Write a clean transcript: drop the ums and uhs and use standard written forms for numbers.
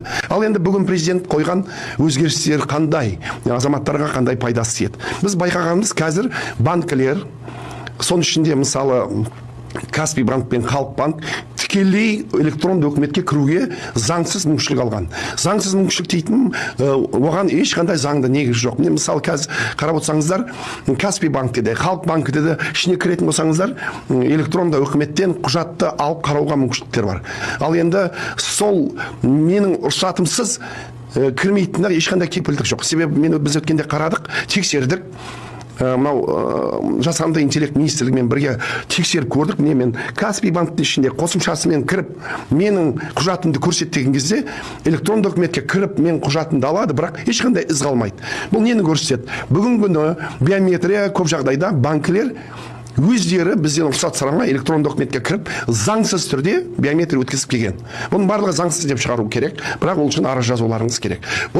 Ал енді бүгін президент қойған өзгерістер қандай, азаматтарға қандай пайдасы тиеді? Біз байқағанымыз қазір банкілер, соның ішінде мысалы Каспий банк пен Халық банк тікелей электронды үкіметке кіруге заңсыз мүмкіншілік алған. Заңсыз мүмкіншілік дейтін, оған ешқандай заңды негіз жоқ. Міне мысалы қазір қарап отырсаңыздар, Каспий банкте де, Халық банкте де ішіне кіретін болсаңыздар, электронды үкіметтен құжатты алып қарауға мүмкіншіліктер бар. Ал енді сол менің рұқсатымсыз кірмейтіндер ешқандай кепілдік жоқ. Себебі біз өткенде қарадық, тексердік. Мынау жасанды интеллект министрлігімен бірге тексеріп көрдік. Мен Каспий банктің ішінде қосымшасымен кіріп, менің құжатымды көрсеткен кезде электронды үкіметке кіріп, мен құжатымды алады, бірақ ешқандай із қалмайды. Бұл нені көрсетеді? Бүгінгі күні биометрия көп жағдайда банкілер өздері бізден рұқсат сұрамай электронды үкіметке кіріп, заңсыз түрде биометрия өткізіп келген. Бұның барлығы заңсыз деп шығару керек, бірақ ол үшін арыз жазуларыңыз керек.